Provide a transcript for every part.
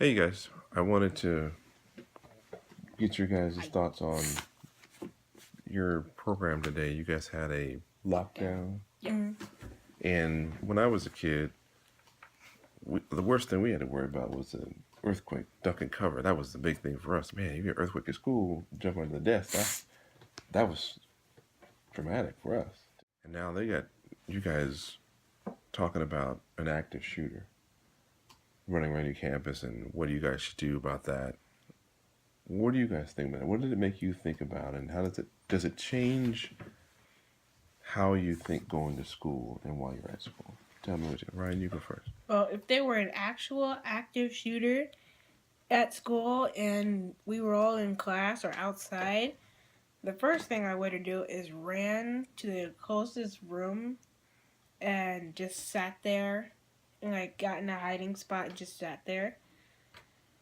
Hey guys, I wanted to get your guys' thoughts on your program today. You guys had a lockdown, Mm. and when I was a kid, the worst thing we had to worry about was an earthquake, duck and cover. That was the big thing for us. Man, you get an earthquake at school, jump under the desk. That was dramatic for us. And now they got you guys talking about an active shooter running around your campus, and what do you guys should do about that? What do you guys think about it? What did it make you think about, and how does it change how you think going to school and while you're at school? Tell me what you. Ryan, you go first. Well, if they were an actual active shooter at school and we were all in class or outside, the first thing I would do is ran to the closest room and just sat there and got in a hiding spot and just sat there.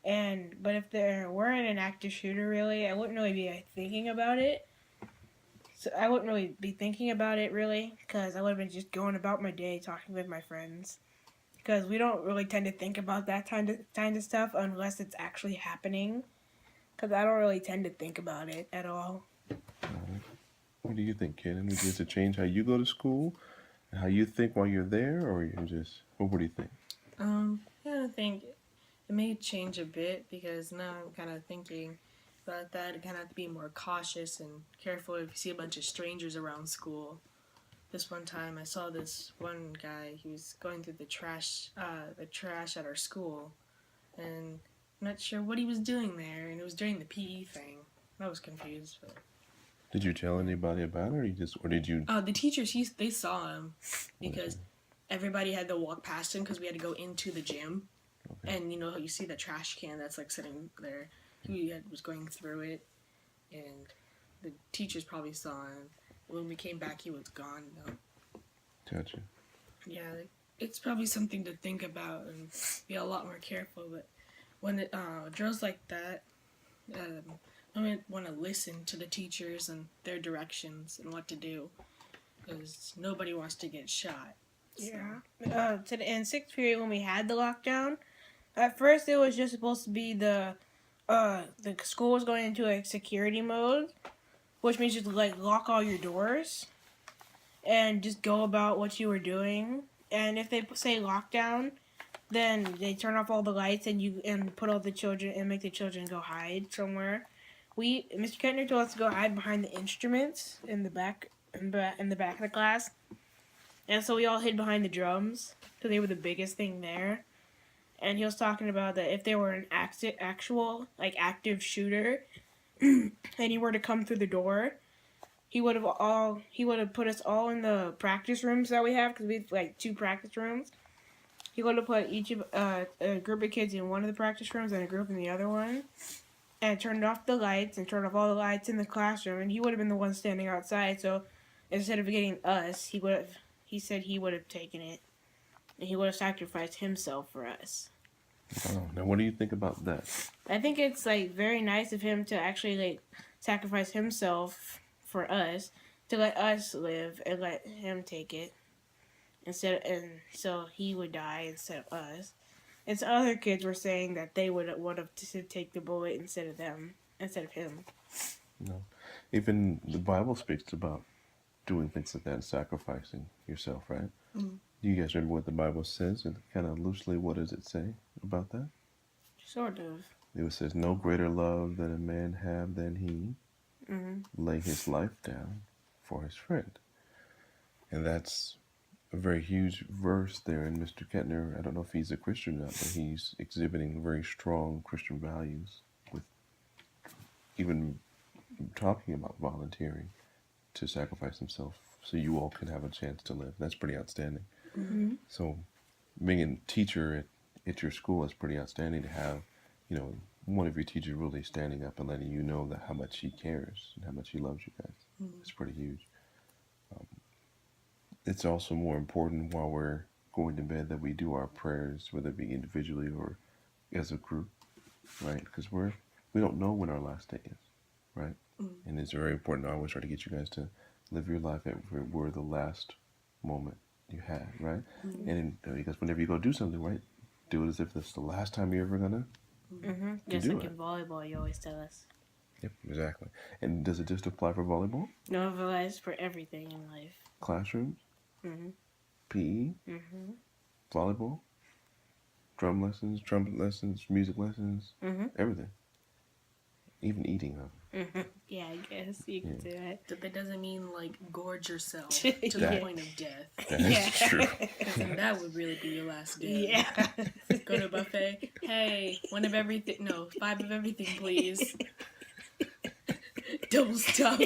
But if there weren't an active shooter, really, I wouldn't really be thinking about it. So I wouldn't really be thinking about it really, because I would have been just going about my day talking with my friends. Because we don't really tend to think about that kind of stuff unless it's actually happening. Because I don't really tend to think about it at all. What do you think, kid? And does it change how you go to school, and how you think while you're there, or you just? What do you think? Yeah, I think it may change a bit because now I'm kind of thinking about that. I kind of have to be more cautious and careful if you see a bunch of strangers around school. This one time, I saw this one guy. He was going through the trash at our school, and I'm not sure what he was doing there. And it was during the PE thing. I was confused. But Did you tell anybody about it, or did you? the teachers, they saw him because everybody had to walk past him because we had to go into the gym. Okay. And you see the trash can that's sitting there. Was going through it, and the teachers probably saw him. When we came back, he was gone though. Gotcha. Yeah, it's probably something to think about and be a lot more careful. But when it drills like that, I want to listen to the teachers and their directions and what to do, because nobody wants to get shot. So. Yeah. In sixth period when we had the lockdown, at first it was just supposed to be the school was going into a security mode, which means you lock all your doors and just go about what you were doing. And if they say lockdown, then they turn off all the lights and put all the children and make the children go hide somewhere. Mr. Kettner told us to go hide behind the instruments in the back of the class, and so we all hid behind the drums because they were the biggest thing there. And he was talking about that if they were an actual active shooter, and he were to come through the door, he would have put us all in the practice rooms that we have, because we have 2 practice rooms. He would have put each of a group of kids in one of the practice rooms and a group in the other one, and turned off the lights and turned off all the lights in the classroom. And he would have been the one standing outside. So instead of getting us, he said he would have taken it, and he would have sacrificed himself for us. Oh, now what do you think about that? I think it's very nice of him to actually sacrifice himself for us, to let us live and let him take it so he would die instead of us. And so other kids were saying that they would have to take the bullet instead of him. No, even the Bible speaks about doing things like that and sacrificing yourself, right? Mm-hmm. Do you guys remember what the Bible says, and kind of loosely, what does it say about that? Sort of. It says, "No greater love than a man have than he lay his life down for his friend." And that's a very huge verse there. And Mr. Kettner, I don't know if he's a Christian or not, but he's exhibiting very strong Christian values with even talking about volunteering to sacrifice himself so you all can have a chance to live. That's pretty outstanding. Mm-hmm. So being a teacher at your school is pretty outstanding to have, one of your teachers really standing up and letting you know that how much he cares and how much he loves you guys. Mm-hmm. It's pretty huge. It's also more important while we're going to bed that we do our prayers, whether it be individually or as a group, right? Because we don't know when our last day is, right? Mm-hmm. And it's very important. I always try to get you guys to live your life at where the last moment you had, right? Mm-hmm. And because whenever you go do something, right, do it as if it's the last time you're ever gonna Just do like it. in volleyball, you always tell us. Yep, exactly. And does it just apply for volleyball? No, advice for everything in life. Classrooms? Mm-hmm. PE? Mm-hmm. Volleyball? Drum lessons? Trumpet lessons? Music lessons? Mm-hmm. Everything. Even eating, huh? Mm-hmm. Yeah, I guess you could do that. But that doesn't mean like gorge yourself to the That- point of death. That's true. Because then that would really be your last day. Yeah. Go to a buffet. Hey, one of everything. No, 5 of everything, please. Double stuff.